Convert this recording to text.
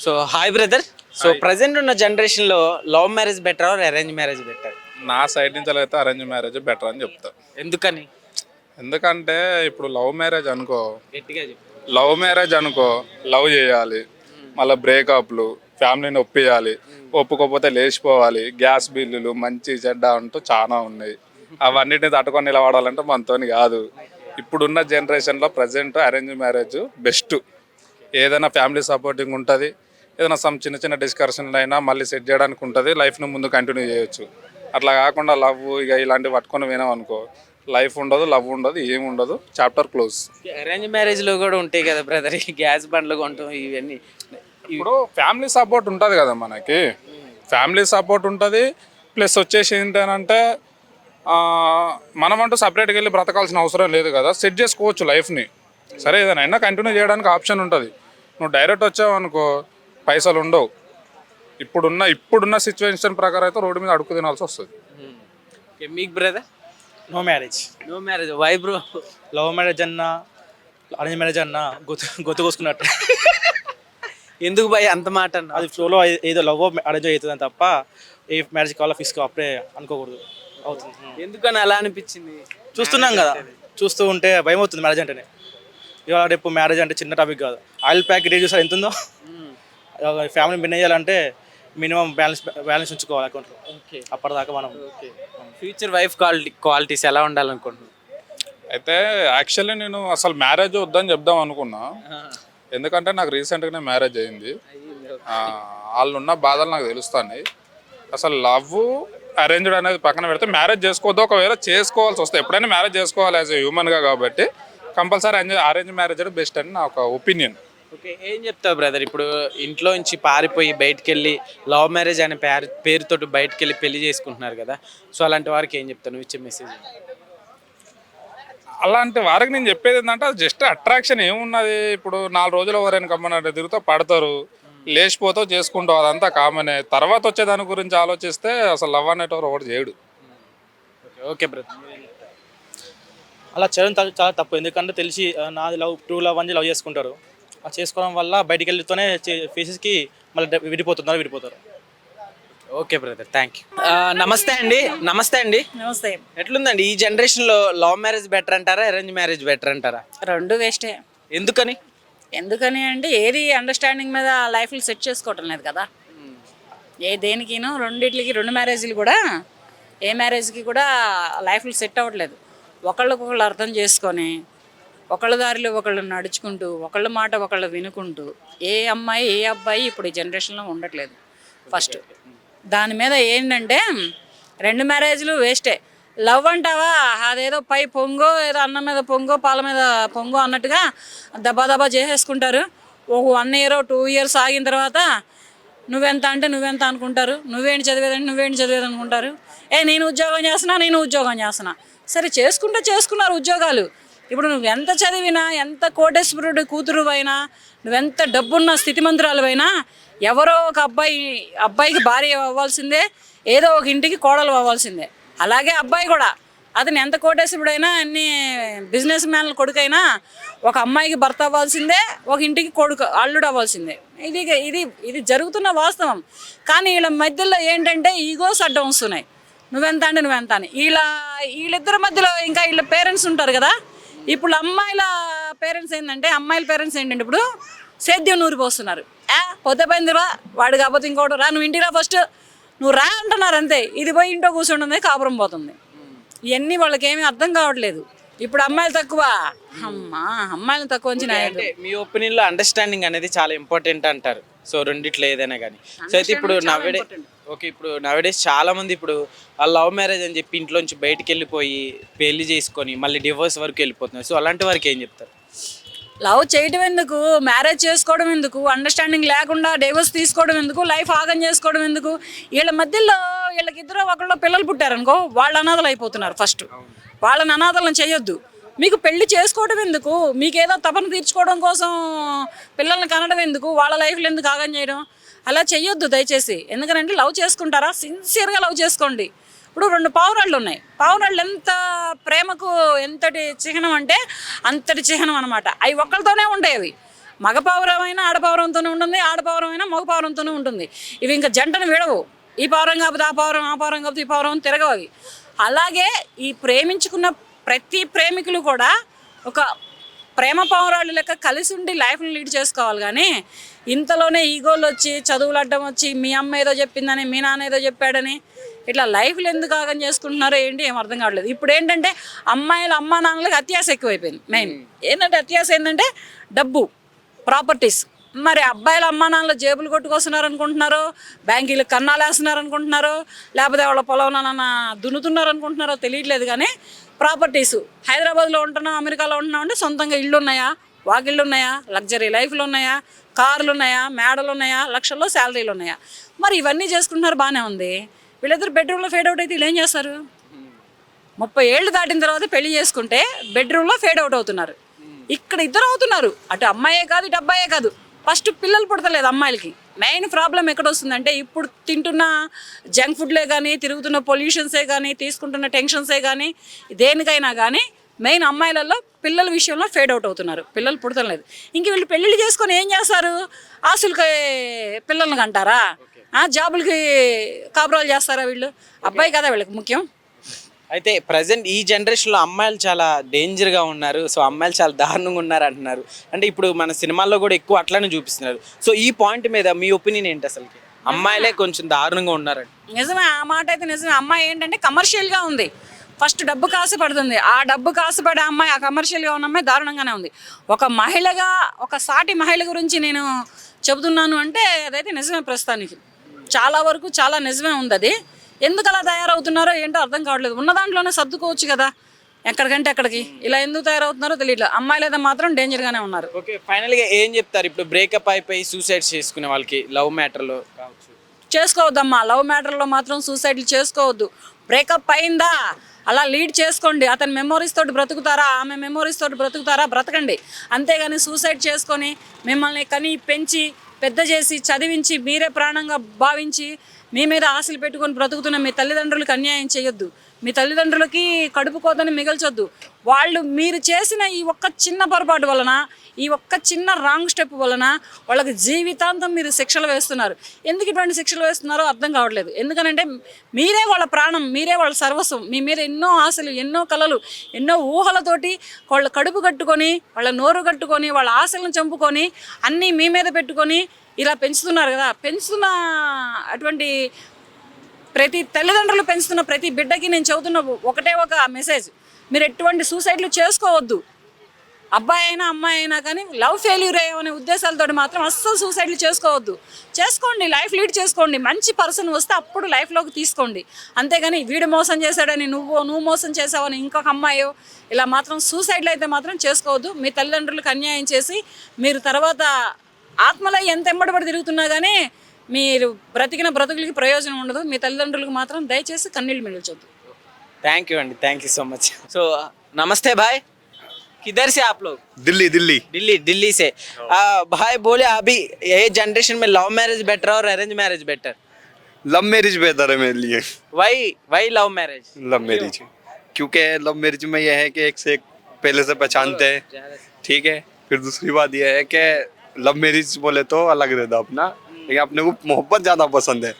So hi brother. So present ఉన్న జనరేషన్లో love marriage better or arrange marriage better? నా side నుంచి అయితే అరేంజ్ మ్యారేజ్ బెటర్ అని చెప్తా. ఎందుకని? ఎందుకంటే ఇప్పుడు లవ్ మ్యారేజ్ అనుకో, గట్టిగా చెప్పు. లవ్ చేయాలి, మళ్ళీ బ్రేకప్లు, ఫ్యామిలీని ఒప్పియాలి, ఒప్పుకోకపోతే లేచిపోవాలి, గ్యాస్ బిల్లులు, మంచి చెడ్డ అంటూ చాలా ఉన్నాయి. అవన్నిటిని తట్టుకొని నిలబడాలంటే మనతోని కాదు. ఇప్పుడున్న జనరేషన్లో ప్రజెంట్ అరేంజ్ మ్యారేజ్ బెస్ట్. ఏదైనా ఫ్యామిలీ సపోర్టింగ్ ఉంటుంది, ఏదైనా చిన్న చిన్న డిస్కషన్లు అయినా మళ్ళీ సెట్ చేయడానికి ఉంటుంది, లైఫ్ని ముందు కంటిన్యూ చేయొచ్చు. అట్లా కాకుండా లవ్ ఇక ఇలాంటివి పట్టుకొని వినాం అనుకో, లైఫ్ ఉండదు, లవ్ ఉండదు, ఏమి ఉండదు, చాప్టర్ క్లోజ్. అరేంజ్ మ్యారేజ్లో కూడా ఉంటాయి కదా బ్రదర్, ఈ గ్యాస్ బండ్లు కొంటాం ఇవన్నీ. ఇప్పుడు ఫ్యామిలీ సపోర్ట్ ఉంటుంది కదా మనకి, ఫ్యామిలీ సపోర్ట్ ఉంటుంది. ప్లస్ వచ్చేసి ఏంటంటే మనమంటూ సపరేట్గా వెళ్ళి బ్రతకాల్సిన అవసరం లేదు కదా, సెట్ చేసుకోవచ్చు లైఫ్ని. సరే ఏదైనా కంటిన్యూ చేయడానికి ఆప్షన్ ఉంటుంది. నువ్వు డైరెక్ట్ వచ్చావు అనుకో పైసలు ఉండవు. ఇప్పుడున్న సిచ్యువేషన్ ప్రకారం అయితే రోడ్డు మీద అడుగు తినాల్సి వస్తుంది. మీకు brother? No marriage. No marriage. Why bro? Love marriage అన్నా అరేంజ్ మ్యారేజ్ అన్నా గొత్తు కోసుకున్నట్టు. ఎందుకు భయ్ అంత మాట అన్న? అది ఫ్లోలో ఏదో లవ్ అరేంజ్ అవుతుందని తప్ప ఏ మ్యారేజ్ కావాలో ఫిక్స్ అప్పుడే అనుకోకూడదు. అవుతుంది. ఎందుకని అలా అనిపించింది? చూస్తున్నాం కదా, చూస్తూ ఉంటే భయం అవుతుంది మ్యారేజ్ అంటేనే. ఇవాళ రేపు మ్యారేజ్ అంటే చిన్న టాపిక్ కాదు. ఆయిల్ ప్యాకెట్ చూసారు ఎంత ఉందో. ఫ్యామిలీ బిన్ చేయాలంటే మినిమం బ్యాలెన్స్ ఉంచుకోవాలి అకౌంట్లో. ఓకే. అప్పటిదాకా మనం ఫ్యూచర్ వైఫ్ క్వాలిటీస్ ఎలా ఉండాలనుకుంటున్నాను? అయితే యాక్చువల్లీ నేను అసలు మ్యారేజ్ వద్దని చెప్దాం అనుకున్నా. ఎందుకంటే నాకు రీసెంట్గానే మ్యారేజ్ అయింది. వాళ్ళు ఉన్న బాధలు నాకు తెలుస్తాయి. అసలు లవ్ అరేంజ్డ్ అనేది పక్కన పెడితే మ్యారేజ్ చేసుకోవద్దు. ఒకవేళ చేసుకోవాల్సి వస్తే ఎప్పుడైనా మ్యారేజ్ చేసుకోవాలి యాజ్ ఎ హ్యూమన్గా, కాబట్టి కంపల్సరీ అరేంజ్ మ్యారేజ్ అనేది బెస్ట్ అని నా ఒక ఒపీనియన్. ఓకే, ఏం చెప్తావు బ్రదర్? ఇప్పుడు ఇంట్లో నుంచి పారిపోయి బయటకు వెళ్ళి లవ్ మ్యారేజ్ అనే పేరుతోటి బయటకు వెళ్ళి పెళ్లి చేసుకుంటున్నారు కదా, సో అలాంటి వారికి ఏం చెప్తావు? నువ్వు ఇచ్చే మెసేజ్. అలాంటి వారికి నేను చెప్పేది ఏంటంటే అది జస్ట్ అట్రాక్షన్ ఏమున్నది. ఇప్పుడు 4 రోజులు ఎవరైనా కమ్మనంటే తిరుగుతూ పడతారు, లేచిపోతావు, చేసుకుంటావు, అదంతా కామనే. తర్వాత వచ్చేదాని గురించి ఆలోచిస్తే అసలు లవ్ అనేటవారు ఒకటి చేయడు. Okay brother. అలా చేయడం చాలా తప్పు. ఎందుకంటే తెలిసి నాది లవ్, ట్రూ లవ్ అని లవ్ చేసుకుంటారు. ఆ చేసుకోవడం వల్ల బయటికి వెళ్ళితోనే ఫేసెస్కి మళ్ళీ విడిపోతారు. Okay brother, thank you. నమస్తే అండి. నమస్తే. ఎట్లుందండి ఈ జనరేషన్లో లవ్ మ్యారేజ్ బెటర్ అంటారా, అరేంజ్ మ్యారేజ్ బెటర్ అంటారా? రెండు వేస్టే. ఎందుకని? ఎందుకని అంటే ఏది అండర్స్టాండింగ్ మీద లైఫ్లు సెట్ చేసుకోవటం లేదు కదా. దేనికినో రెండు మ్యారేజ్లు కూడా, ఏ మ్యారేజ్కి కూడా లైఫ్లు సెట్ అవ్వట్లేదు. ఒకళ్ళకొకళ్ళు అర్థం చేసుకొని ఒకళ్ళ దారిలో ఒకళ్ళు నడుచుకుంటూ ఒకళ్ళ మాట ఒకళ్ళు వినుకుంటూ ఏ అమ్మాయి ఏ అబ్బాయి ఇప్పుడు ఈ జనరేషన్లో ఉండట్లేదు. ఫస్ట్ దాని మీద ఏంటంటే 2 మ్యారేజ్లు వేస్టే. లవ్ అంటావా, అదేదో పై పొంగో, ఏదో అన్నం మీద పొంగో, పాల మీద పొంగో అన్నట్టుగా దబా చేసేసుకుంటారు. ఒక 1 year 2 years ఆగిన తర్వాత నువ్వెంత అంటే నువ్వెంత అనుకుంటారు, నువ్వేంటి చదివేది అనుకుంటారు. నేను ఉద్యోగం చేస్తున్నా. సరే చేసుకున్నారు ఉద్యోగాలు. ఇప్పుడు నువ్వు ఎంత చదివినా, ఎంత కోటేశ్వరుడు కూతురు అయినా, నువ్వెంత డబ్బున్న స్థితిమంతురాలు అయినా, ఎవరో ఒక అబ్బాయికి భార్య అవ్వాల్సిందే, ఏదో ఒక ఇంటికి కోడలు అవ్వాల్సిందే. అలాగే అబ్బాయి కూడా, అతను ఎంత కోటేశ్వరుడైనా, అన్ని బిజినెస్ మ్యాన్ల కొడుకైనా ఒక అమ్మాయికి భర్త అవ్వాల్సిందే, ఒక ఇంటికి అల్లుడు అవ్వాల్సిందే. ఇది జరుగుతున్న వాస్తవం. కానీ వీళ్ళ మధ్యలో ఏంటంటే ఈగోస్ అడ్డం వస్తున్నాయి. నువ్వెంత అని వీళ్ళిద్దరి మధ్యలో ఇంకా వీళ్ళ పేరెంట్స్ ఉంటారు కదా. ఇప్పుడు అమ్మాయిల పేరెంట్స్ ఏంటంటే ఇప్పుడు సేద్యం నూరిపోస్తున్నారు. పొద్దు పోయింది రా, వాడు కాకపోతే ఇంకోటి రా, నువ్వు ఇంటికి రా ఫస్ట్, నువ్వు రా అంటున్నారు అంతే. ఇది పోయి ఇంట్లో కూర్చుంటుంది, కాపురం పోతుంది. ఇవన్నీ వాళ్ళకి ఏమీ అర్థం కావట్లేదు. ఇప్పుడు అమ్మాయిలు తక్కువ, అమ్మాయిలు తక్కువ అంటే మీ ఒపీనియన్లో అండర్స్టాండింగ్ అనేది చాలా ఇంపార్టెంట్ అంటారు. సో రెండిట్లో ఏదైనా కానీ. సో అయితే ఇప్పుడు నవడేస్ చాలా మంది ఇప్పుడు ఆ లవ్ మ్యారేజ్ అని చెప్పి ఇంట్లోంచి బయటికి వెళ్ళిపోయి పెళ్లి చేసుకొని మళ్ళీ డివోర్స్ వరకు వెళ్ళిపోతున్నారు. సో అలాంటి వారికి ఏం చెప్తారు? లవ్ చేయడం ఎందుకు, మ్యారేజ్ చేసుకోవడం ఎందుకు, అండర్స్టాండింగ్ లేకుండా డైవర్స్ తీసుకోవడం ఎందుకు, లైఫ్ ఆగం చేసుకోవడం ఎందుకు? వీళ్ళ మధ్యలో వీళ్ళకిద్దరు ఒకళ్ళు పిల్లలు పుట్టారనుకో, వాళ్ళు అనాథలు అయిపోతున్నారు. ఫస్ట్ వాళ్ళని అనాథలను చేయొద్దు. మీకు పెళ్లి చేసుకోవడం ఎందుకు, మీకేదో తపన తీర్చుకోవడం కోసం పిల్లల్ని కనడం ఎందుకు, వాళ్ళ లైఫ్లో ఎందుకు ఆగం చేయడం? అలా చెయ్యొద్దు దయచేసి. ఎందుకంటే లవ్ చేసుకుంటారా, సిన్సియర్గా లవ్ చేసుకోండి. ఇప్పుడు 2 పావురాళ్ళు ఉన్నాయి. పావురాళ్ళు ఎంత ప్రేమకు ఎంతటి చిహ్నం అంటే అంతటి చిహ్నం అనమాట. అవి ఒక్కరితోనే ఉంటాయి. మగపౌరమైన ఆడపౌరంతోనే ఉంటుంది, ఆడపౌరమైన మగపౌరంతోనే ఉంటుంది. ఇవి ఇంకా జంటను విడవు. ఈ పౌరం కాకపోతే ఆ పౌరం, ఆ పౌరం కాకపోతే ఈ పౌరం తిరగవు అవి. అలాగే ఈ ప్రేమించుకున్న ప్రతి ప్రేమికులు కూడా ఒక ప్రేమ పౌరాలు లెక్క కలిసి ఉండి లైఫ్ని లీడ్ చేసుకోవాలి. కానీ ఇంతలోనే ఈగోలు వచ్చి, చదువులు అడ్డం వచ్చి, మీ అమ్మ ఏదో చెప్పిందని, మీ నాన్న ఏదో చెప్పాడని ఇట్లా లైఫ్లు ఎందుకు ఆగం చేసుకుంటున్నారో ఏంటి ఏం అర్థం కావట్లేదు. ఇప్పుడు ఏంటంటే అమ్మాయిలు అమ్మా నాన్నలకు అత్యాశ ఎక్కువైపోయింది. మెయిన్ ఏంటంటే అత్యాశ ఏంటంటే డబ్బు, ప్రాపర్టీస్. మరి అబ్బాయిల అమ్మా నాన్నలు జేబులు కొట్టుకొస్తున్నారు అనుకుంటున్నారో, బ్యాంకీలు కన్నాలు వేస్తున్నారు అనుకుంటున్నారో, లేకపోతే వాళ్ళ పొలం దున్నుతున్నారు అనుకుంటున్నారో తెలియట్లేదు. కానీ ప్రాపర్టీస్ హైదరాబాద్లో ఉంటున్నాం, అమెరికాలో ఉంటున్నాం అంటే సొంతంగా ఇళ్ళు ఉన్నాయా, వాకిళ్ళు ఉన్నాయా, లగ్జరీ లైఫ్లు ఉన్నాయా, కార్లు ఉన్నాయా, మేడలు ఉన్నాయా, లక్షల్లో శాలరీలు ఉన్నాయా. మరి ఇవన్నీ చేసుకుంటున్నారు, బాగానే ఉంది. వీళ్ళిద్దరు బెడ్రూమ్లో ఫేడ్ అవుట్ అయితే వీళ్ళు ఏం చేస్తారు? 30 ఏళ్ళు దాటిన తర్వాత పెళ్లి చేసుకుంటే బెడ్రూమ్లో ఫేడ్ అవుట్ అవుతున్నారు. ఇక్కడ ఇద్దరు అవుతున్నారు, అటు అమ్మాయే కాదు ఇటు అబ్బాయే కాదు. ఫస్ట్ పిల్లలు పుడతలేదు అమ్మాయిలకి. మెయిన్ ప్రాబ్లం ఎక్కడ వస్తుందంటే ఇప్పుడు తింటున్న జంక్ ఫుడ్లే కానీ, తిరుగుతున్న పొల్యూషన్సే కానీ, తీసుకుంటున్న టెన్షన్సే కానీ, దేనికైనా కానీ మెయిన్ అమ్మాయిలలో పిల్లల విషయంలో ఫేడ్ అవుట్ అవుతున్నారు. పిల్లలు పుడతలేదు. ఇంక వీళ్ళు పెళ్ళిళ్ళు చేసుకొని ఏం చేస్తారు? ఆస్తులకి పిల్లల్ని కంటారా? జాబులకి కాపురాలు చేస్తారా? వీళ్ళు అబ్బాయి కదా వీళ్ళకి ముఖ్యం. అయితే ప్రజెంట్ ఈ జనరేషన్లో అమ్మాయిలు చాలా డేంజర్గా ఉన్నారు. సో అమ్మాయిలు చాలా దారుణంగా ఉన్నారు అంటున్నారు. అంటే ఇప్పుడు మన సినిమాల్లో కూడా ఎక్కువ అట్లానే చూపిస్తున్నారు. సో ఈ పాయింట్ మీద మీ ఒపీనియన్ ఏంటి? అసలుకి అమ్మాయిలే కొంచెం దారుణంగా ఉన్నారండి. నిజమే, ఆ మాట అయితే నిజమే. అమ్మాయి ఏంటంటే కమర్షియల్గా ఉంది. ఫస్ట్ డబ్బు కాసుపడుతుంది. ఆ డబ్బు కాసుపడే అమ్మాయి, ఆ కమర్షియల్గా ఉన్న అమ్మాయి దారుణంగానే ఉంది. ఒక మహిళగా, ఒక సాటి మహిళ గురించి నేను చెబుతున్నాను అంటే అదైతే నిజమే. ప్రస్తుతానికి చాలా వరకు చాలా నిజమే ఉంది. అది ఎందుకు అలా తయారవుతున్నారో ఏంటో అర్థం కావట్లేదు. ఉన్న దాంట్లోనే సర్దుకోవచ్చు కదా, ఎక్కడికంటే అక్కడికి. ఇలా ఎందుకు తయారవుతున్నారో తెలియట్లేదు. అమ్మాయిలు అయితే మాత్రం డేంజర్గానే ఉన్నారు. ఓకే, ఫైనల్గా ఏం చెప్తారు ఇప్పుడు బ్రేకప్ అయిపోయి సూసైడ్ చేసుకునే వాళ్ళకి? లవ్ మ్యాటర్లో కావచ్చు, చేసుకోవద్దమ్మా. లవ్ మ్యాటర్లో మాత్రం సూసైడ్లు చేసుకోవద్దు. బ్రేకప్ అయిందా అలా లీడ్ చేసుకోండి. అతని మెమోరీస్ తోటి బ్రతుకుతారా, ఆమె మెమోరీస్ తోటి బ్రతుకుతారా, బ్రతకండి. అంతేగాని సూసైడ్ చేసుకొని మిమ్మల్ని కని పెంచి పెద్ద చేసి చదివించి మీరే ప్రాణంగా భావించి మీ మీద ఆశలు పెట్టుకొని బ్రతుకుతున్న మీ తల్లిదండ్రులకు అన్యాయం చేయొద్దు. మీ తల్లిదండ్రులకి కడుపు కోతని మిగల్చొద్దు. వాళ్ళు మీరు చేసిన ఈ ఒక్క చిన్న పొరపాటు వలన, ఈ ఒక్క చిన్న రాంగ్ స్టెప్ వలన వాళ్ళకి జీవితాంతం మీరు శిక్షలు వేస్తున్నారు. ఎందుకు ఇటువంటి శిక్షలు వేస్తున్నారో అర్థం కావట్లేదు. ఎందుకనంటే మీరే వాళ్ళ ప్రాణం, మీరే వాళ్ళ సర్వస్వం. మీ మీద ఎన్నో ఆశలు, ఎన్నో కలలు, ఎన్నో ఊహలతోటి వాళ్ళ కడుపు కట్టుకొని, వాళ్ళ నోరు కట్టుకొని, వాళ్ళ ఆశలను చంపుకొని అన్నీ మీ మీద పెట్టుకొని ఇలా పెంచుతున్నారు కదా. పెంచుతున్న అటువంటి ప్రతి తల్లిదండ్రులు పెంచుతున్న ప్రతి బిడ్డకి నేను చెబుతున్న ఒకటే ఒక మెసేజ్: మీరు ఎటువంటి సూసైడ్లు చేసుకోవద్దు. అబ్బాయి అయినా అమ్మాయి అయినా కానీ లవ్ ఫెయిల్యూర్ అయ్యే ఉద్దేశాలతో మాత్రం అస్సలు సూసైడ్లు చేసుకోవద్దు. చేసుకోండి, లైఫ్ లీడ్ చేసుకోండి. మంచి పర్సన్ వస్తే అప్పుడు లైఫ్లోకి తీసుకోండి. అంతేగాని వీడు మోసం చేశాడని నువ్వు మోసం చేసావని ఇంకొక అమ్మాయో ఇలా మాత్రం సూసైడ్లు అయితే మాత్రం చేసుకోవద్దు. మీ తల్లిదండ్రులకు అన్యాయం చేసి మీరు తర్వాత ఆత్మలో ఎంత ఎంబడబడి తిరుగుతున్నా కానీ మీరు బ్రతికిన బ్రతుకులకి ప్రయోజనం ఉండదు. మీ తల్లిదండ్రులకు మాత్రం దయచేసి కన్నీళ్ళు మిగిల్చొద్దు. థ్యాంక్ యూ అండి, thank you so much. So నమస్తే भाई, किधर से आप लोग? दिल्ली दिल्ली दिल्ली से। भाई बोले अभी ये जनरेशन में लव मैरिज बेटर और arrange marriage better? Love marriage बेहतर है मेरे लिए। वही लव मैरिज। लव मैरिज क्योंकि लव मैरिज में यह है कि एक से एक पहले से पहचानते हैं, ठीक है। फिर दूसरी बात यह है कि लव मैरिज बोले तो अलग रहता अपना, लेकिन अपने को मोहब्बत ज़्यादा पसंद है।